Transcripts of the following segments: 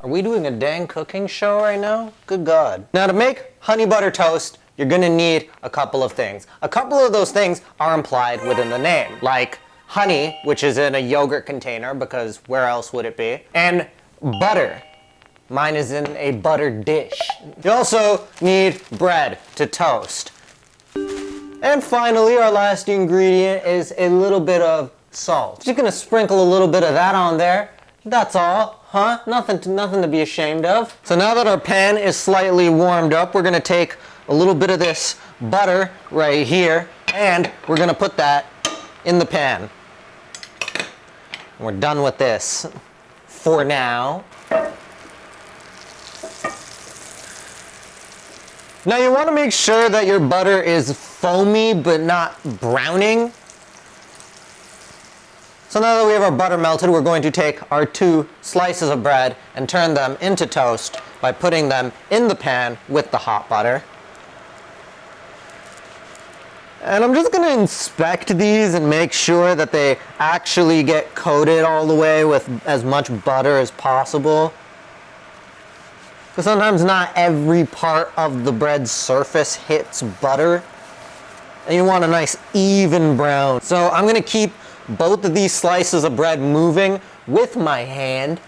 Are we doing a dang cooking show right now? Good God. Now to make honey butter toast, you're gonna need a couple of things. A couple of those things are implied within the name, like honey, which is in a yogurt container because where else would it be? And butter. Mine is in a buttered dish. You also need bread to toast. And finally, our last ingredient is a little bit of salt. Just gonna sprinkle a little bit of that on there. That's all, huh? Nothing to be ashamed of. So now that our pan is slightly warmed up, we're gonna take a little bit of this butter right here, and we're gonna put that in the pan. We're done with this for now. Now you want to make sure that your butter is foamy but not browning. So now that we have our butter melted, we're going to take our 2 slices of bread and turn them into toast by putting them in the pan with the hot butter. And I'm just going to inspect these and make sure that they actually get coated all the way with as much butter as possible. Because sometimes not every part of the bread's surface hits butter. And you want a nice even brown. So I'm going to keep both of these slices of bread moving with my hand.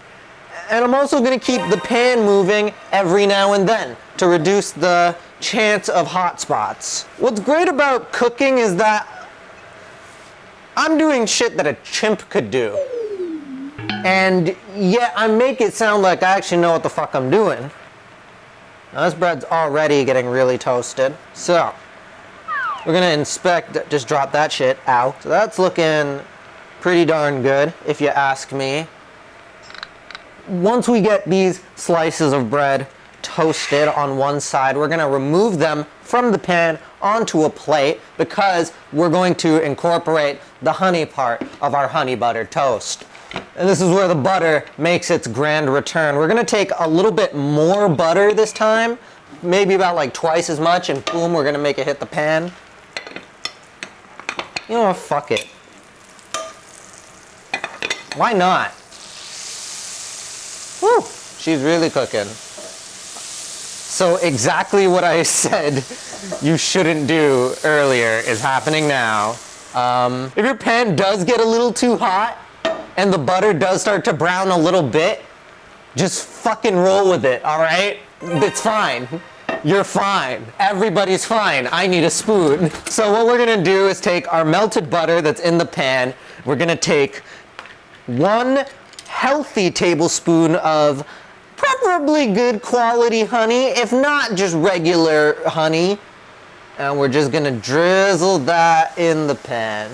And I'm also going to keep the pan moving every now and then to reduce the chance of hot spots. What's great about cooking is that I'm doing shit that a chimp could do. And yet I make it sound like I actually know what the fuck I'm doing. Now this bread's already getting really toasted. So we're gonna inspect, just drop that shit out. So that's looking pretty darn good, if you ask me. Once we get these slices of bread toasted on one side, we're gonna remove them from the pan onto a plate because we're going to incorporate the honey part of our honey butter toast. And this is where the butter makes its grand return. We're gonna take a little bit more butter this time, maybe about like twice as much, and boom, we're gonna make it hit the pan. You know what, fuck it. Why not? Woo, she's really cooking. So exactly what I said you shouldn't do earlier is happening now. If your pan does get a little too hot, and the butter does start to brown a little bit, just fucking roll with it, all right? It's fine. You're fine. Everybody's fine. I need a spoon. So what we're gonna do is take our melted butter that's in the pan. We're gonna take 1 healthy tablespoon of preferably good quality honey, if not just regular honey. And we're just gonna drizzle that in the pan.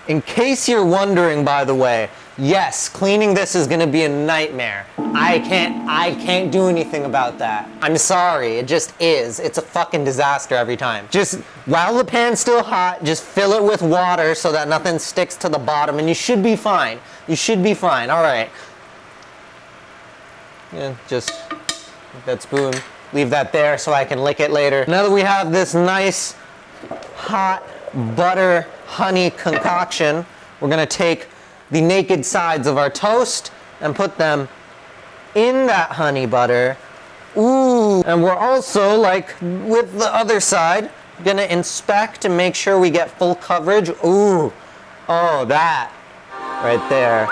In case you're wondering, by the way, yes, cleaning this is gonna be a nightmare. I can't do anything about that. I'm sorry, it just is. It's a fucking disaster every time. Just, while the pan's still hot, just fill it with water so that nothing sticks to the bottom, and you should be fine. You should be fine, all right. Yeah, just that spoon, leave that there so I can lick it later. Now that we have this nice, hot butter honey concoction, we're gonna take the naked sides of our toast and put them in that honey butter. Ooh, and we're also, like with the other side, gonna inspect and make sure we get full coverage. Ooh, oh, that right there,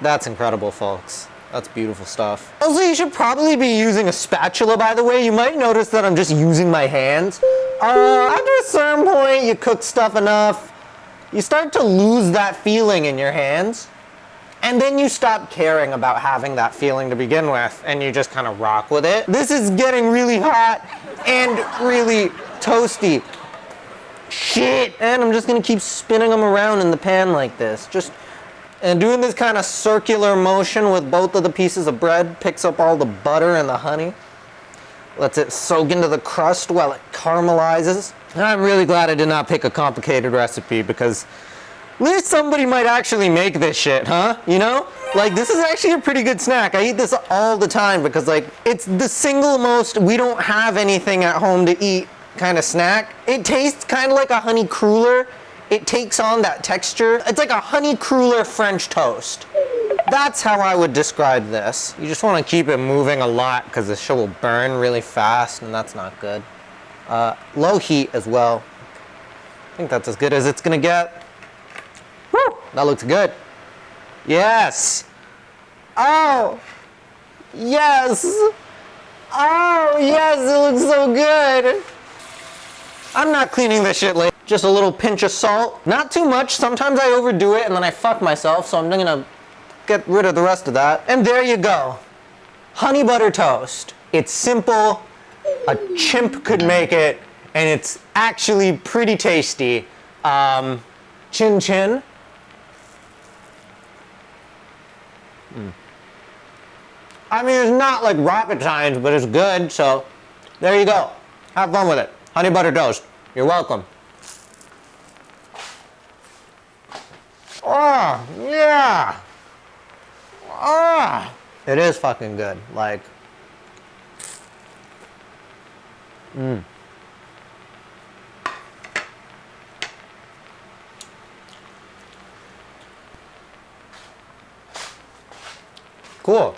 that's incredible, folks. That's beautiful stuff. Also, you should probably be using a spatula, by the way. You might notice that I'm just using my hands. After a certain point, you cook stuff enough, you start to lose that feeling in your hands, and then you stop caring about having that feeling to begin with, and you just kind of rock with it. This is getting really hot and really toasty. Shit! And I'm just gonna keep spinning them around in the pan like this. And doing this kind of circular motion with both of the pieces of bread picks up all the butter and the honey. Lets it soak into the crust while it caramelizes. And I'm really glad I did not pick a complicated recipe because at least somebody might actually make this shit, huh? You know? Like, this is actually a pretty good snack. I eat this all the time because, like, it's the single most we don't have anything at home to eat kind of snack. It tastes kind of like a honey cruller it takes on that texture. It's like a honey cruller French toast. That's how I would describe this. You just want to keep it moving a lot because the shit will burn really fast and that's not good. Low heat as well. I think that's as good as it's gonna get. Woo! That looks good. Yes! Oh! Yes! Oh, yes, it looks so good! I'm not cleaning this shit later. Just a little pinch of salt. Not too much. Sometimes I overdo it and then I fuck myself, so I'm gonna get rid of the rest of that. And there you go. Honey butter toast. It's simple. A chimp could make it, and it's actually pretty tasty. Chin chin. I mean, it's not like rocket science, but it's good, so there you go. Have fun with it. Honey butter toast. You're welcome. Oh, yeah. Ah, it is fucking good. Like, cool.